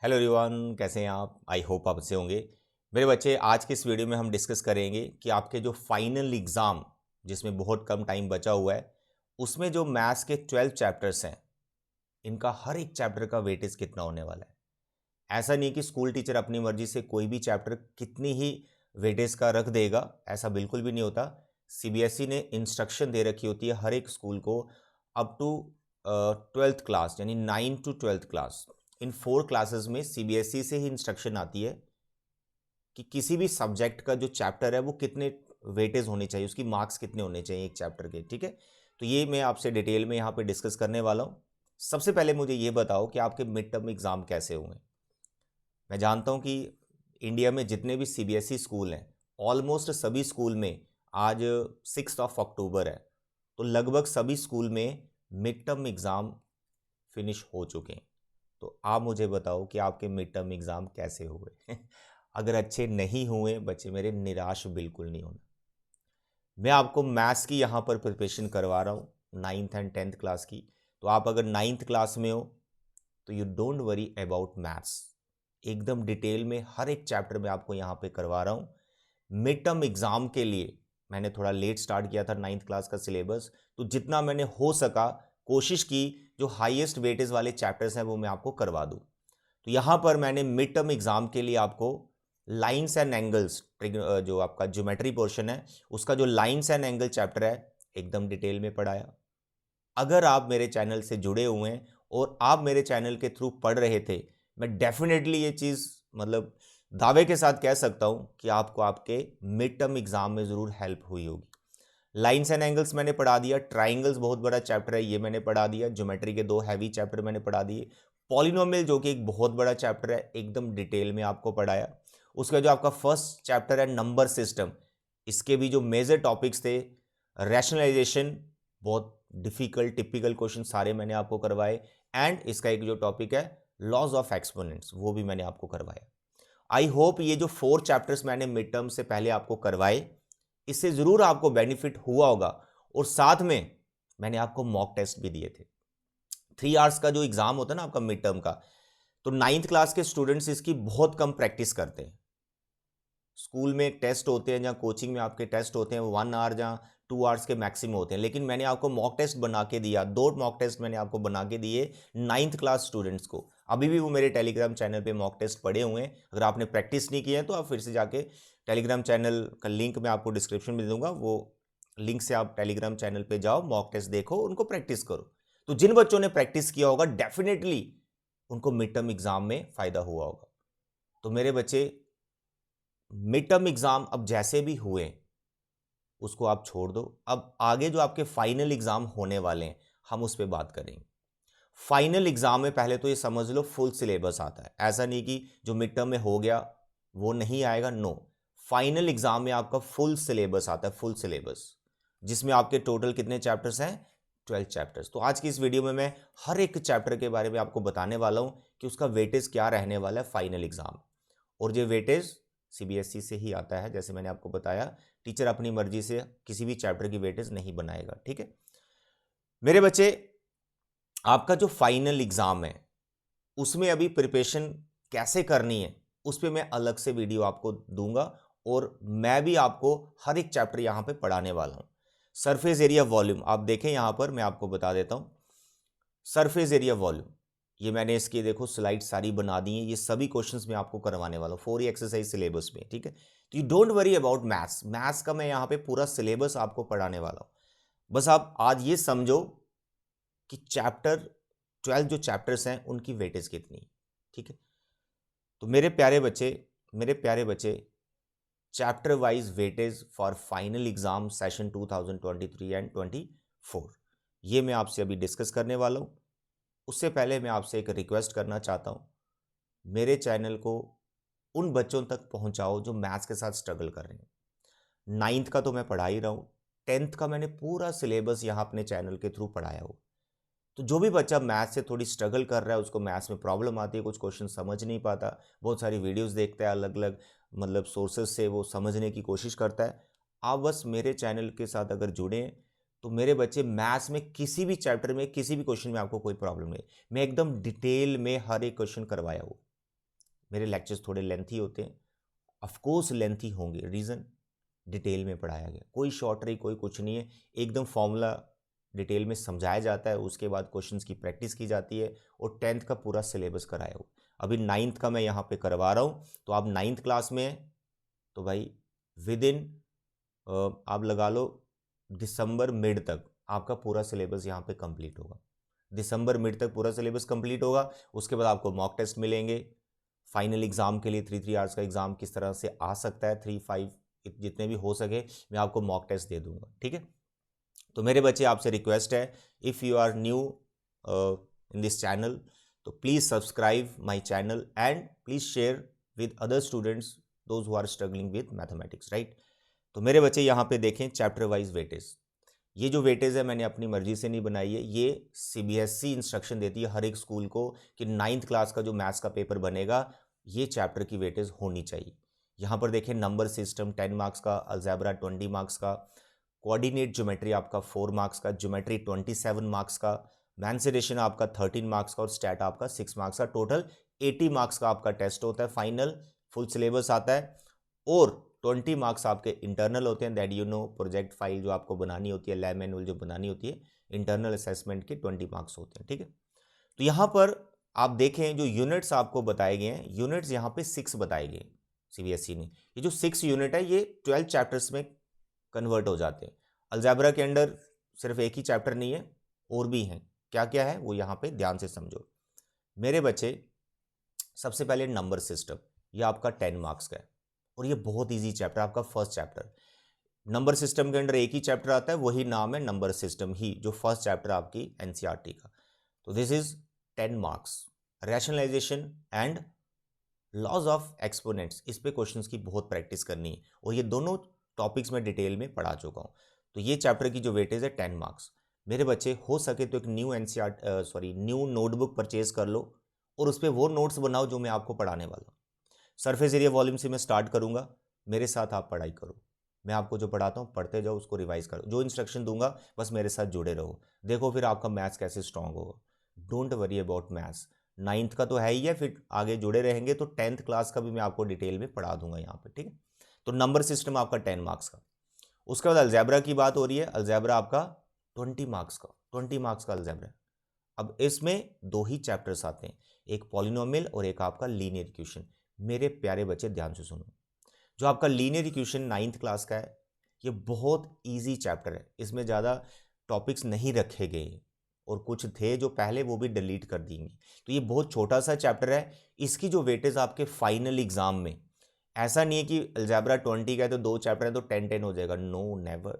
Hello everyone, कैसे हैं आप? आई होप आप अच्छे होंगे। मेरे बच्चे, आज के इस वीडियो में हम डिस्कस करेंगे कि आपके जो फाइनल एग्ज़ाम जिसमें बहुत कम टाइम बचा हुआ है, उसमें जो मैथ्स के 12 चैप्टर्स हैं, इनका हर एक चैप्टर का वेटेज कितना होने वाला है। ऐसा नहीं कि स्कूल टीचर अपनी मर्जी से कोई भी चैप्टर कितनी ही वेटेज का रख देगा, ऐसा बिल्कुल भी नहीं होता। सीबीएसई ने इंस्ट्रक्शन दे रखी होती है हर एक स्कूल को अप टू 12th क्लास, यानी 9 टू 12th क्लास। इन 4 क्लासेस में सीबीएसई से ही इंस्ट्रक्शन आती है कि किसी भी सब्जेक्ट का जो चैप्टर है वो कितने वेटेज होने चाहिए, उसकी मार्क्स कितने होने चाहिए एक चैप्टर के। ठीक है, तो ये मैं आपसे डिटेल में यहाँ पे डिस्कस करने वाला हूँ। सबसे पहले मुझे ये बताओ कि आपके मिड टर्म एग्ज़ाम कैसे हुए। मैं जानता हूँ कि इंडिया में जितने भी सीबीएसई स्कूल हैं, ऑलमोस्ट सभी स्कूल में आज 6 अक्टूबर है, तो लगभग सभी स्कूल में मिड टर्म एग्ज़ाम फिनिश हो चुके हैं। तो आप मुझे बताओ कि आपके मिड टर्म एग्ज़ाम कैसे हुए। अगर अच्छे नहीं हुए बच्चे मेरे, निराश बिल्कुल नहीं होना। मैं आपको मैथ्स की यहाँ पर प्रिपरेशन करवा रहा हूँ, 9th एंड 10th क्लास की। तो आप अगर 9th क्लास में हो तो you don't worry about maths. एकदम डिटेल में हर एक चैप्टर में आपको यहाँ पे करवा रहा हूँ। मिड टर्म एग्ज़ाम के लिए मैंने थोड़ा लेट स्टार्ट किया था 9th क्लास का सिलेबस, तो जितना मैंने हो सका कोशिश की जो हाईएस्ट वेटेज वाले चैप्टर्स हैं वो मैं आपको करवा दूँ। तो यहाँ पर मैंने मिड टर्म एग्ज़ाम के लिए आपको लाइंस एंड एंगल्स, जो आपका ज्योमेट्री पोर्शन है उसका जो लाइंस एंड एंगल चैप्टर है एकदम डिटेल में पढ़ाया। अगर आप मेरे चैनल से जुड़े हुए हैं और आप मेरे चैनल के थ्रू पढ़ रहे थे, मैं डेफिनेटली ये चीज़ मतलब दावे के साथ कह सकता हूँ कि आपको आपके मिड टर्म एग्ज़ाम में ज़रूर हेल्प हुई होगी। लाइंस एंड एंगल्स मैंने पढ़ा दिया, ट्राइंगल्स बहुत बड़ा चैप्टर है ये मैंने पढ़ा दिया, ज्योमेट्री के 2 हैवी चैप्टर मैंने पढ़ा दिए, पॉलिनोमियल जो कि एक बहुत बड़ा चैप्टर है एकदम डिटेल में आपको पढ़ाया। उसका जो आपका फर्स्ट चैप्टर है नंबर सिस्टम, इसके भी जो मेजर टॉपिक्स थे, रैशनलाइजेशन, बहुत डिफिकल्ट टिपिकल क्वेश्चन सारे मैंने आपको करवाए, एंड इसका एक जो टॉपिक है लॉज ऑफ एक्सपोनेंट्स, वो भी मैंने आपको करवाया। आई होप ये जो 4 चैप्टर्स मैंने मिड टर्म से पहले आपको करवाए, इससे ज़रूर आपको बेनिफिट हुआ होगा। और साथ में मैंने आपको मॉक टेस्ट भी दिए थे। 3 आवर्स का जो एग्ज़ाम होता है ना आपका मिड टर्म का, तो 9th क्लास के स्टूडेंट्स इसकी बहुत कम प्रैक्टिस करते हैं। स्कूल में टेस्ट होते हैं, जहाँ कोचिंग में आपके टेस्ट होते हैं, 1 आवर जहाँ 2 आवर्स के मैक्सिमम होते हैं, लेकिन मैंने आपको मॉक टेस्ट बना के दिया, 2 मॉक टेस्ट मैंने आपको बना के दिए 9th क्लास स्टूडेंट्स को। अभी भी वो मेरे टेलीग्राम चैनल पे मॉक टेस्ट पड़े हुए हैं। अगर आपने प्रैक्टिस नहीं किया है तो आप फिर से जाके टेलीग्राम चैनल का लिंक मैं आपको डिस्क्रिप्शन में दे दूंगा, वो लिंक से आप टेलीग्राम चैनल पे जाओ, मॉक टेस्ट देखो, उनको प्रैक्टिस करो। तो जिन बच्चों ने प्रैक्टिस किया होगा डेफिनेटली उनको मिड टर्म एग्जाम में फ़ायदा हुआ होगा। तो मेरे बच्चे, मिड टर्म एग्ज़ाम अब जैसे भी हुए उसको आप छोड़ दो। अब आगे जो आपके फाइनल एग्ज़ाम होने वाले हैं हम उस पर बात करेंगे। फाइनल एग्ज़ाम में पहले तो ये समझ लो फुल सिलेबस आता है। ऐसा नहीं कि जो मिड टर्म में हो गया वो नहीं आएगा, नो। फाइनल एग्ज़ाम में आपका फुल सिलेबस आता है, फुल सिलेबस, जिसमें आपके टोटल कितने चैप्टर्स हैं? 12 चैप्टर्स। तो आज की इस वीडियो में मैं हर एक चैप्टर के बारे में आपको बताने वाला हूँ कि उसका वेटेज क्या रहने वाला है फाइनल एग्ज़ाम। और ये वेटेज सीबीएसई से ही आता है, जैसे मैंने आपको बताया। टीचर अपनी मर्जी से किसी भी चैप्टर की वेटेज नहीं बनाएगा। ठीक है मेरे बच्चे, आपका जो फाइनल एग्जाम है उसमें अभी प्रिपरेशन कैसे करनी है उस पर मैं अलग से वीडियो आपको दूंगा, और मैं भी आपको हर एक चैप्टर यहां पे पढ़ाने वाला हूं। सरफेस एरिया वॉल्यूम आप देखें, यहां पर मैं आपको बता देता हूं। सरफेस एरिया वॉल्यूम, ये मैंने इसकी देखो स्लाइड सारी बना दी है, ये सभी क्वेश्चंस मैं आपको करवाने वाला हूँ 4 एक्सरसाइज सिलेबस में। ठीक है, तो you don't worry about maths. Maths का मैं यहाँ पे पूरा सिलेबस आपको पढ़ाने वाला हूँ। बस आप आज ये समझो कि चैप्टर 12 जो चैप्टर्स हैं उनकी वेटेज कितनी है। ठीक है, तो मेरे प्यारे बच्चे, chapter wise weightage for final exam session 2023 and 24, ये मैं आपसे अभी डिस्कस करने वाला हूँ। उससे पहले मैं आपसे एक रिक्वेस्ट करना चाहता हूँ, मेरे चैनल को उन बच्चों तक पहुँचाओ जो मैथ्स के साथ स्ट्रगल कर रहे हैं। 9th का तो मैं पढ़ा ही रहा हूँ, 10th का मैंने पूरा सिलेबस यहाँ अपने चैनल के थ्रू पढ़ाया हो। तो जो भी बच्चा मैथ्स से थोड़ी स्ट्रगल कर रहा है, उसको मैथ्स में प्रॉब्लम आती है, कुछ क्वेश्चन समझ नहीं पाता, बहुत सारी वीडियोस देखता है, अलग अलग मतलब सोर्सेज से वो समझने की कोशिश करता है, आप बस मेरे चैनल के साथ अगर जुड़े हैं तो मेरे बच्चे मैथ्स में किसी भी चैप्टर में किसी भी क्वेश्चन में आपको कोई प्रॉब्लम नहीं, मैं एकदम डिटेल में हर एक क्वेश्चन करवाया हूँ। मेरे लेक्चर्स थोड़े लेंथी होते हैं, ऑफकोर्स लेंथी होंगे, रीज़न डिटेल में पढ़ाया गया, कोई शॉर्टरी कोई कुछ नहीं है, एकदम फॉर्मूला डिटेल में समझाया जाता है, उसके बाद क्वेश्चंस की प्रैक्टिस की जाती है और 10th का पूरा सिलेबस कराया हो। अभी 9th का मैं यहाँ पे करवा रहा हूँ, तो आप 9th क्लास में हैं तो भाई विद इन आप लगा लो दिसंबर मिड तक आपका पूरा सिलेबस यहाँ पे कंप्लीट होगा। दिसंबर मिड तक पूरा सिलेबस कंप्लीट होगा, उसके बाद आपको मॉक टेस्ट मिलेंगे फाइनल एग्जाम के लिए। 3 आवर्स का एग्जाम किस तरह से आ सकता है, 3-5 जितने भी हो सके मैं आपको मॉक टेस्ट दे दूंगा, ठीक है। तो मेरे बच्चे आपसे रिक्वेस्ट है, if you are new in this channel तो please subscribe my channel and please share with other students those who are struggling with mathematics, right. तो मेरे बच्चे यहाँ पे देखें चैप्टर वाइज वेटेज। ये जो वेटेज है मैंने अपनी मर्जी से नहीं बनाई है, ये CBSE इंस्ट्रक्शन देती है हर एक स्कूल को कि 9th क्लास का जो मैथ्स का पेपर बनेगा ये चैप्टर की वेटेज होनी चाहिए। यहाँ पर देखें नंबर सिस्टम 10 मार्क्स का, अलजेब्रा 20 मार्क्स का, कोऑर्डिनेट ज्योमेट्री आपका 4 मार्क्स का, ज्योमेट्री 27 मार्क्स का, मैंसुरेशन आपका 13 मार्क्स का और स्टैट आपका 6 मार्क्स का। टोटल 80 मार्क्स का आपका टेस्ट होता है, फाइनल फुल सिलेबस आता है और 20 मार्क्स आपके इंटरनल होते हैं, that you know project file जो आपको बनानी होती है, लैब मैनुअल जो बनानी होती है, इंटरनल असेसमेंट के 20 मार्क्स होते हैं, ठीक है। तो यहाँ पर आप देखें जो यूनिट्स आपको बताए गए हैं, यूनिट्स यहाँ पे 6 बताए गए CBSE ने। ये जो 6 यूनिट है ये 12 चैप्टर्स में कन्वर्ट हो जाते हैं। अलजेब्रा के अंदर सिर्फ एक ही चैप्टर नहीं है, और भी हैं, क्या क्या है वो यहाँ पे ध्यान से समझो मेरे बच्चे। सबसे पहले नंबर सिस्टम, ये आपका 10 मार्क्स का है और ये बहुत इजी चैप्टर, आपका फर्स्ट चैप्टर। नंबर सिस्टम के अंदर एक ही चैप्टर आता है, वही नाम है नंबर सिस्टम ही, जो फर्स्ट चैप्टर आपकी NCERT का। तो this is 10 marks. Rationalisation and laws of exponents, इस पे क्वेश्चंस की बहुत प्रैक्टिस करनी है और ये दोनों टॉपिक्स में डिटेल में पढ़ा चुका हूँ। तो ये चैप्टर की जो वेटेज है 10 मार्क्स। मेरे बच्चे हो सके तो एक न्यू नोटबुक परचेज कर लो और उस पर वो नोट्स बनाओ जो मैं आपको पढ़ाने वाला हूँ। सरफेस एरिया वॉल्यूम से मैं स्टार्ट करूंगा, मेरे साथ आप पढ़ाई करो, मैं आपको जो पढ़ाता हूँ पढ़ते जाओ, उसको रिवाइज करो, जो इंस्ट्रक्शन दूंगा बस मेरे साथ जुड़े रहो, देखो फिर आपका मैथ्स कैसे स्ट्रांग होगा। Don't worry about maths, 9th का तो है ही है, फिर आगे जुड़े रहेंगे तो 10th क्लास का भी मैं आपको डिटेल में पढ़ा दूंगा यहाँ पे, ठीक है। तो नंबर सिस्टम आपका 10 मार्क्स का। उसके बाद अलजेब्रा की बात हो रही है, अलजेब्रा आपका 20 मार्क्स का, 20 मार्क्स का अलजेब्रा। अब इसमें 2 ही चैप्टर्स आते हैं, एक पॉलिनोमियल और एक आपका लीनियर इक्वेशन। मेरे प्यारे बच्चे ध्यान से सुनो, जो आपका लीनियर इक्वेशन 9th क्लास का है ये बहुत इजी चैप्टर है, इसमें ज़्यादा टॉपिक्स नहीं रखे गए और कुछ थे जो पहले वो भी डिलीट कर देंगे। तो ये बहुत छोटा सा चैप्टर है, इसकी जो वेटेज आपके फाइनल एग्जाम में, ऐसा नहीं है कि अलजेब्रा 20 का है तो 2 चैप्टर है तो 10-10 हो जाएगा, नो नेवर।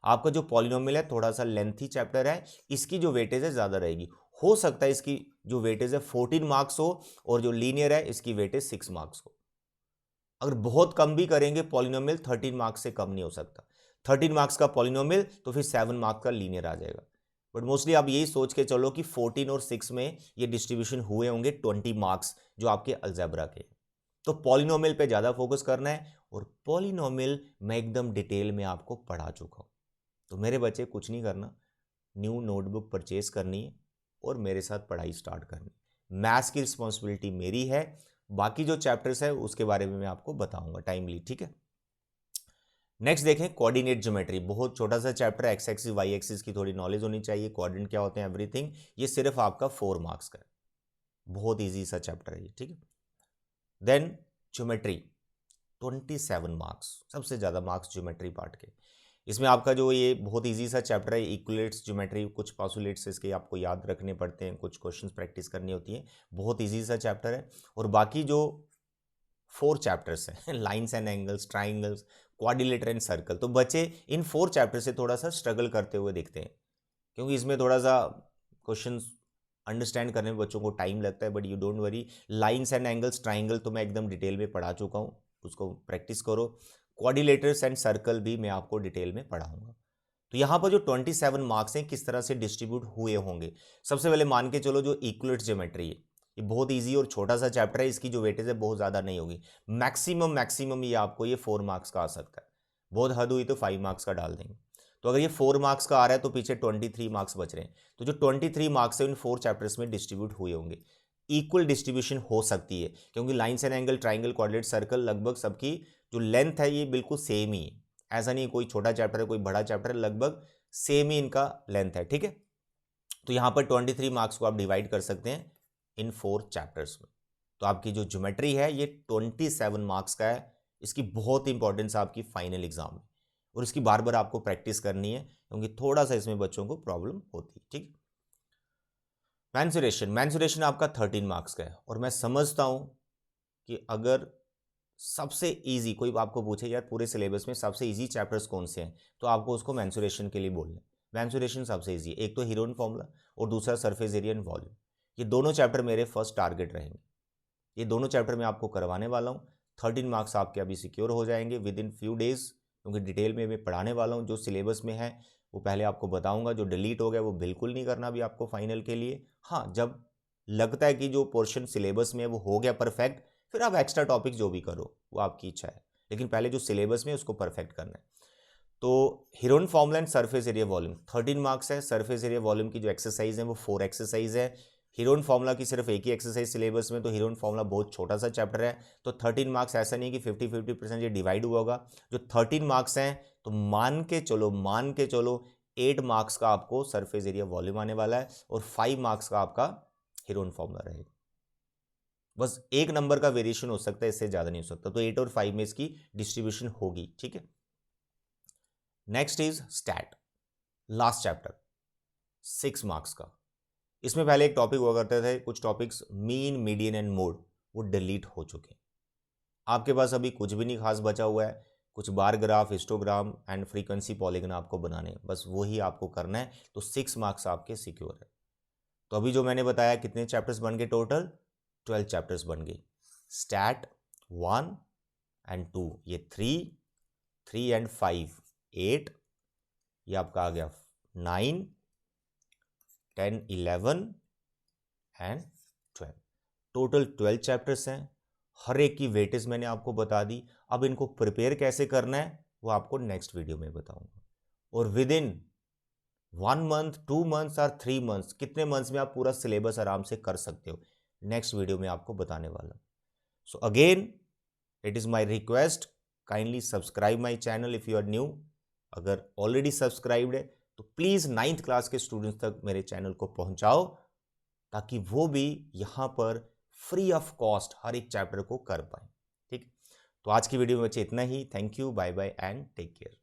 आपका जो पॉलिनोमियल है थोड़ा सा लेंथी चैप्टर है, इसकी जो वेटेज है ज़्यादा रहेगी। हो सकता है इसकी जो वेटेज है 14 मार्क्स हो और जो लीनियर है इसकी वेटेज 6 मार्क्स हो। अगर बहुत कम भी करेंगे पॉलिनोमियल 13 मार्क्स से कम नहीं हो सकता। 13 मार्क्स का पॉलिनोमियल तो फिर 7 मार्क्स का लीनियर आ जाएगा। बट मोस्टली आप यही सोच के चलो कि 14 और 6 में ये डिस्ट्रीब्यूशन हुए होंगे 20 मार्क्स जो आपके अलजेब्रा के। तो पॉलिनोमियल पे ज़्यादा फोकस करना है और पॉलिनोमियल मैं एकदम डिटेल में आपको पढ़ा चुका हूँ। तो मेरे बच्चे कुछ नहीं करना, न्यू नोटबुक परचेज करनी है और मेरे साथ पढ़ाई स्टार्ट करनी। मैथ्स की रिस्पॉन्सिबिलिटी मेरी है, बाकी जो चैप्टर्स है उसके बारे में मैं आपको बताऊंगा टाइमली, ठीक है। नेक्स्ट देखें कोऑर्डिनेट ज्योमेट्री, बहुत छोटा सा चैप्टर है, एक्स एक्सिस वाई एक्सिस की थोड़ी नॉलेज होनी चाहिए, कोऑर्डिनेट क्या होते हैं एवरीथिंग। ये सिर्फ आपका 4 मार्क्स का है, बहुत ईजी सा चैप्टर है ये, ठीक है। देन ज्योमेट्री 27 मार्क्स, सबसे ज़्यादा मार्क्स ज्योमेट्री पार्ट के। इसमें आपका जो ये बहुत इजी सा चैप्टर है, इक्वलेट्स ज्योमेट्री, कुछ पासुलेट्स इसके आपको याद रखने पड़ते हैं, कुछ क्वेश्चंस प्रैक्टिस करनी होती है, बहुत इजी सा चैप्टर है। और बाकी जो 4 चैप्टर्स हैं lines and angles, triangles, quadrilateral and circle, तो बच्चे इन 4 चैप्टर से थोड़ा सा स्ट्रगल करते हुए दिखते हैं, क्योंकि इसमें थोड़ा सा क्वेश्चन अंडरस्टैंड करने में बच्चों को टाइम लगता है। But you don't worry, lines and angles, triangle तो मैं एकदम डिटेल में पढ़ा चुका हूँ, उसको प्रैक्टिस करो। क्वाड्रिलेटर्स एंड सर्कल भी मैं आपको डिटेल में पढ़ाऊंगा। तो यहाँ पर जो 27 मार्क्स हैं किस तरह से डिस्ट्रीब्यूट हुए होंगे, सबसे पहले मान के चलो जो इक्वलेट्स ज्योमेट्री है ये बहुत इजी और छोटा सा चैप्टर है, इसकी जो वेटेज है बहुत ज़्यादा नहीं होगी, मैक्सिमम ये आपको ये 4 मार्क्स का आ सकता है, बहुत हद हुई तो 5 मार्क्स का डाल देंगे। तो अगर ये 4 मार्क्स का आ रहा है तो पीछे 23 मार्क्स बच रहे हैं, तो जो 23 मार्क्स है उन 4 चैप्टर्स में डिस्ट्रीब्यूट हुए होंगे। इक्वल डिस्ट्रीब्यूशन हो सकती है, क्योंकि lines and angle, triangle, quadrate, circle लगभग सबकी जो लेंथ है ये बिल्कुल सेम ही है। ऐसा नहीं कोई छोटा चैप्टर है कोई बड़ा चैप्टर है, लगभग सेम ही इनका लेंथ है, ठीक है। तो यहाँ पर 23 मार्क्स को आप डिवाइड कर सकते हैं इन 4 चैप्टर्स में। तो आपकी जो ज्योमेट्री है ये 27 मार्क्स का है। इसकी बहुत इंपॉर्टेंस आपकी फाइनल एग्जाम में, और इसकी बार बार आपको प्रैक्टिस करनी है, क्योंकि थोड़ा सा इसमें बच्चों को प्रॉब्लम होती है, ठीक। मैंसुरेशन आपका 13 मार्क्स का है, और मैं समझता हूं कि अगर सबसे इजी कोई आपको पूछे यार पूरे सिलेबस में सबसे इजी चैप्टर्स कौन से हैं, तो आपको उसको मैंसुरेशन के लिए बोलना है। मैंसुरेशन सबसे इजी है, एक तो हीरोन फॉर्मूला और दूसरा सरफेस एरिया एंड वॉल्यूम। ये दोनों चैप्टर मेरे फर्स्ट टारगेट रहेंगे। ये दोनों चैप्टर मैं आपको करवाने वाला हूँ। 13 मार्क्स आपके अभी सिक्योर हो जाएंगे विद इन फ्यू डेज, क्योंकि डिटेल में मैं पढ़ाने वाला हूँ। जो सिलेबस में है वो पहले आपको बताऊंगा, जो डिलीट हो गया वो बिल्कुल नहीं करना अभी आपको फाइनल के लिए। हाँ, जब लगता है कि जो पोर्शन सिलेबस में है वो हो गया परफेक्ट, फिर आप एक्स्ट्रा टॉपिक जो भी करो वो आपकी इच्छा है, लेकिन पहले जो सिलेबस में है उसको परफेक्ट करना है। तो Heron formula and surface area volume 13 marks है। सरफेस एरिया वॉल्यूम की जो एक्सरसाइज है वो 4 एक्सरसाइज है। हीरोन फॉर्मूला की सिर्फ एक ही एक्सरसाइज सिलेबस में, तो हीरोन फॉर्मूला बहुत छोटा सा चैप्टर है। तो 13 मार्क्स ऐसा नहीं कि 50-50% ये डिवाइड हुआ होगा। जो 13 मार्क्स हैं तो मान के चलो 8 मार्क्स का आपको सरफेस एरिया वॉल्यूम आने वाला है, और 5 मार्क्स का आपका हीरोन फॉर्मूला रहेगा। बस एक नंबर का वेरिएशन हो सकता है, इससे ज्यादा नहीं हो सकता। तो 8 और 5 में इसकी डिस्ट्रीब्यूशन होगी, ठीक है। Next is stat, last chapter 6 marks का। इसमें पहले एक टॉपिक हुआ करते थे, कुछ topics mean, median and mode, वो डिलीट हो चुके हैं। आपके पास अभी कुछ भी नहीं खास बचा हुआ है। कुछ bar graph, histogram and frequency polygon आपको बनाने हैं, बस वही आपको करना है। तो 6 मार्क्स आपके सिक्योर है। तो अभी जो मैंने बताया कितने चैप्टर्स बन गए टोटल, 12 चैप्टर्स बन गए। स्टैट 1 एंड 2 ये 3 एंड 5 8, ये आपका आ गया 9 10 11 एंड 12। टोटल 12 चैप्टर्स हैं। हर एक की वेटेज मैंने आपको बता दी। अब इनको प्रिपेयर कैसे करना है वो आपको नेक्स्ट वीडियो में बताऊंगा। और विद इन 1 मंथ, 2 मंथ्स और 3 मंथ्स, कितने मंथ्स में आप पूरा सिलेबस आराम से कर सकते हो, नेक्स्ट वीडियो में आपको बताने वाला। So again it is my request, kindly subscribe my channel if you are new. अगर ऑलरेडी सब्सक्राइब्ड है तो प्लीज 9th क्लास के स्टूडेंट्स तक मेरे चैनल को पहुंचाओ, ताकि वो भी यहां पर फ्री ऑफ कॉस्ट हर एक चैप्टर को कर पाए, ठीक। तो आज की वीडियो में बच्चे इतना ही। Thank you, bye bye and take care.